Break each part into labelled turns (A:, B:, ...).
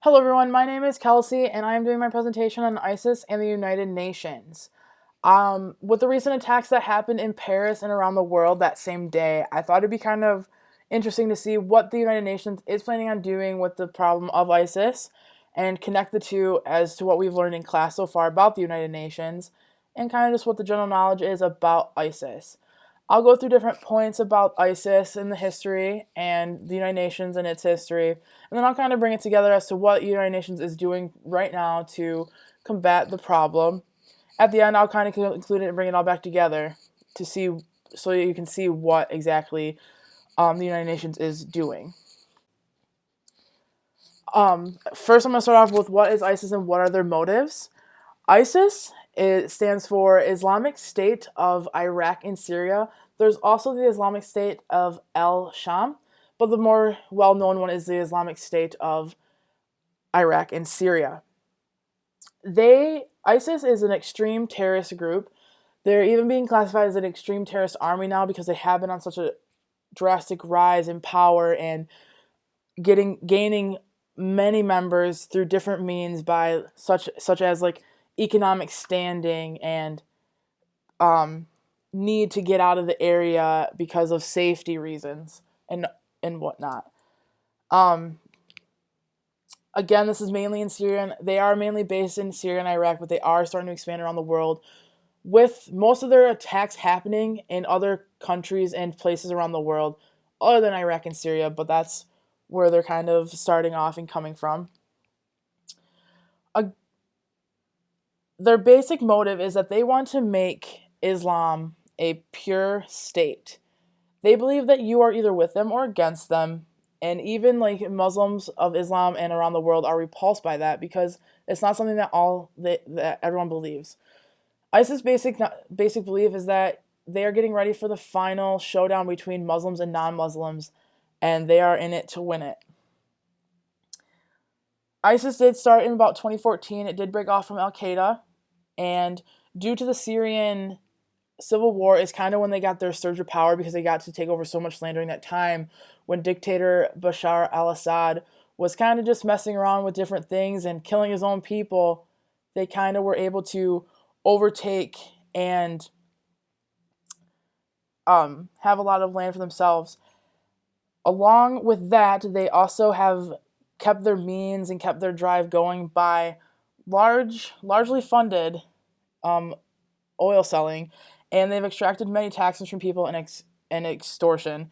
A: Hello, everyone. My name is Kelsey, and I am doing my presentation on ISIS and the United Nations. With the recent attacks that happened in Paris and around the world that same day, I thought it'd be kind of interesting to see what the United Nations is planning on doing with the problem of ISIS and connect the two as to what we've learned in class so far about the United Nations and kind of just what the general knowledge is about ISIS. I'll go through different points about ISIS and the history and the United Nations and its history, and then I'll kind of bring it together as to what the United Nations is doing right now to combat the problem. At the end, I'll kind of conclude it and bring it all back together to see, so you can see what exactly the United Nations is doing. First, I'm going to start off with what is ISIS and what are their motives. ISIS, it stands for Islamic State of Iraq and Syria. There's also the Islamic State of al-Sham, but the more well-known one is the Islamic State of Iraq and Syria. ISIS is an extreme terrorist group. They're even being classified as an extreme terrorist army now because they have been on such a drastic rise in power and gaining many members through different means by such as like economic standing and need to get out of the area because of safety reasons and whatnot. Again, this is mainly in Syria. And they are mainly based in Syria and Iraq, but they are starting to expand around the world, with most of their attacks happening in other countries and places around the world, other than Iraq and Syria. But that's where they're kind of starting off and coming from. Their basic motive is that they want to make Islam a pure state. They believe that you are either with them or against them, and even like Muslims of Islam and around the world are repulsed by that because it's not something that everyone believes. ISIS' basic belief is that they are getting ready for the final showdown between Muslims and non-Muslims, and they are in it to win it. ISIS did start in about 2014. It did break off from Al-Qaeda, and due to the Syrian civil war is kind of when they got their surge of power because they got to take over so much land during that time when dictator Bashar al-Assad was kind of just messing around with different things and killing his own people. They kind of were able to overtake and have a lot of land for themselves. Along with that, they also have kept their means and kept their drive going by largely funded oil selling, and they've extracted many taxes from people and extortion.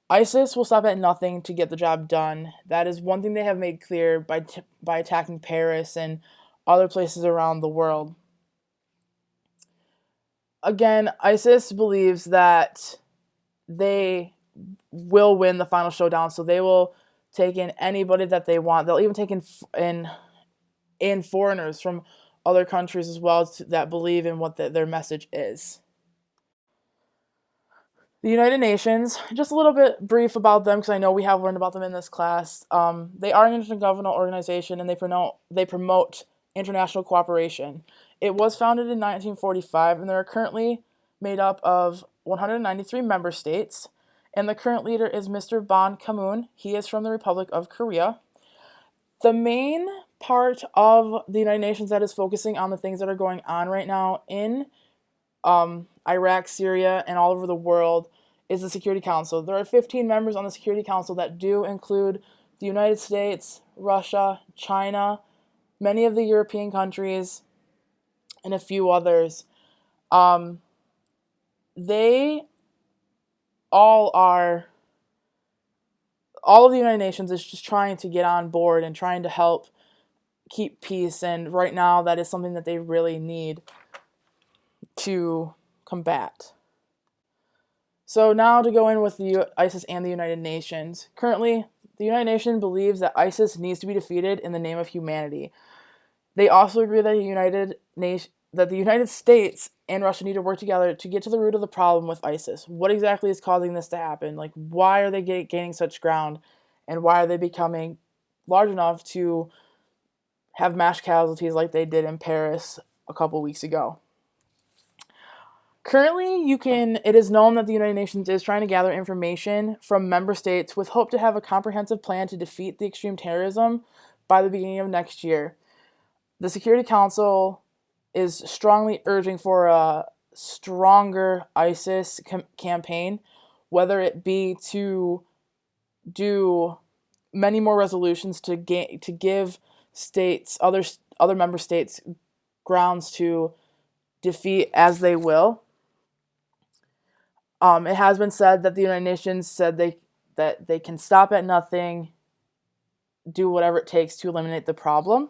A: ISIS will stop at nothing to get the job done. That is one thing they have made clear by attacking Paris and other places around the world. Again, ISIS believes that they will win the final showdown, so they will take in anybody that they want. They'll even take in foreigners from other countries as well that believe in what their message is. The United Nations, just a little bit brief about them because I know we have learned about them in this class. They are an intergovernmental organization and they promote international cooperation. It was founded in 1945 and they're currently made up of 193 member states. And the current leader is Mr. Ban Ki-moon. He is from the Republic of Korea. The main part of the United Nations that is focusing on the things that are going on right now in Iraq, Syria, and all over the world is the Security Council. There are 15 members on the Security Council that do include the United States, Russia, China, many of the European countries, and a few others. They all of the United Nations is just trying to get on board and trying to help keep peace, and right now that is something that they really need to combat. So now to go in with the ISIS and the United Nations. Currently, the United Nations believes that ISIS needs to be defeated in the name of humanity. They also agree that the United States and Russia need to work together to get to the root of the problem with ISIS. What exactly is causing this to happen? Like, why are they gaining such ground, and why are they becoming large enough to have mass casualties like they did in Paris a couple weeks ago? Currently, it is known that the United Nations is trying to gather information from member states with hope to have a comprehensive plan to defeat the extreme terrorism, by the beginning of next year. The Security Council is strongly urging for a stronger ISIS campaign, whether it be to do many more resolutions to give states, other member states, grounds to defeat as they will. It has been said that the United Nations said that they can stop at nothing, do whatever it takes to eliminate the problem.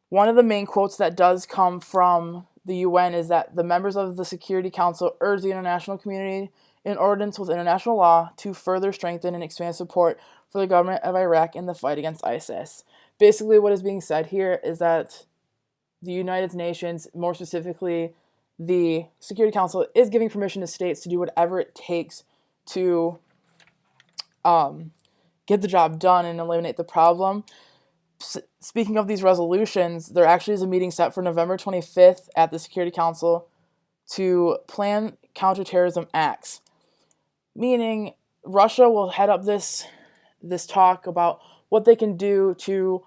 A: One of the main quotes that does come from the UN is that the members of the Security Council urge the international community, in accordance with international law, to further strengthen and expand support for the government of Iraq in the fight against ISIS. Basically, what is being said here is that the United Nations, more specifically the Security Council, is giving permission to states to do whatever it takes to get the job done and eliminate the problem. Speaking of these resolutions, there actually is a meeting set for November 25th at the Security Council to plan counterterrorism acts, meaning Russia will head up this talk about what they can do to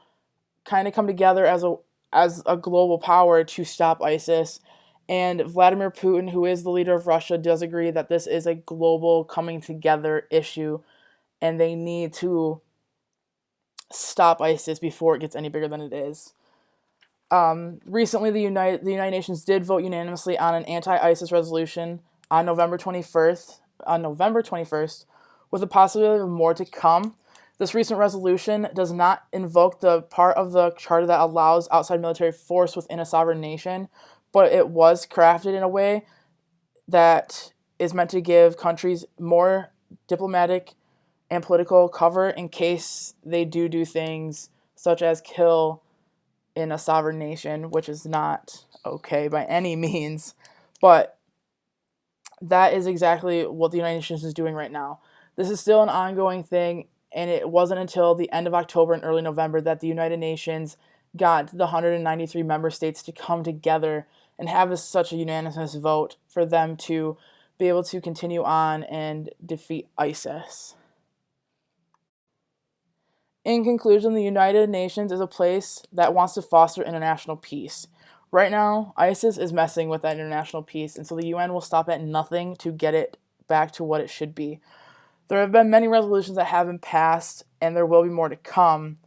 A: kind of come together as a global power to stop ISIS. And Vladimir Putin, who is the leader of Russia, does agree that this is a global coming together issue, and they need to stop ISIS before it gets any bigger than it is. Recently, the United Nations did vote unanimously on an anti-ISIS resolution on November 21st, with the possibility of more to come. This recent resolution does not invoke the part of the charter that allows outside military force within a sovereign nation, but it was crafted in a way that is meant to give countries more diplomatic and political cover in case they do things such as kill in a sovereign nation, which is not okay by any means. But that is exactly what the United Nations is doing right now. This is still an ongoing thing, and it wasn't until the end of October and early November that the United Nations got the 193 member states to come together and have such a unanimous vote for them to be able to continue on and defeat ISIS. In conclusion, the United Nations is a place that wants to foster international peace. Right now, ISIS is messing with that international peace, and so the UN will stop at nothing to get it back to what it should be. There have been many resolutions that have been passed, and there will be more to come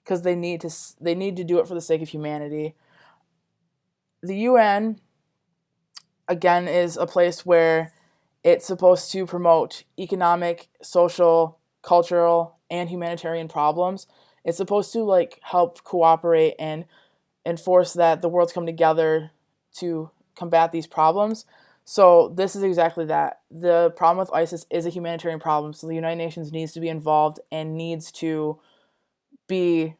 A: because they need to do it for the sake of humanity. The UN, again, is a place where it's supposed to promote economic, social, cultural, and humanitarian problems. It's supposed to help cooperate and enforce that the world's come together to combat these problems. So this is exactly that. The problem with ISIS is a humanitarian problem, so the United Nations needs to be involved and needs to be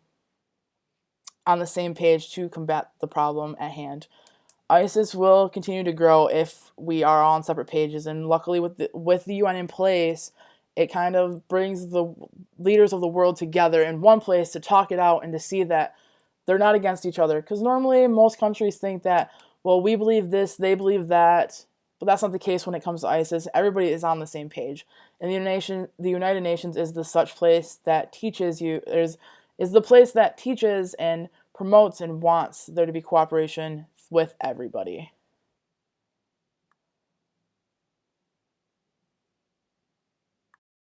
A: on the same page to combat the problem at hand. ISIS will continue to grow if we are all on separate pages, and luckily with the UN in place, it kind of brings the leaders of the world together in one place to talk it out and to see that they're not against each other. Because normally most countries think that, well, we believe this, they believe that, but that's not the case when it comes to ISIS. Everybody is on the same page. And the United Nations is the such place that teaches you, is the place that teaches and promotes and wants there to be cooperation with everybody.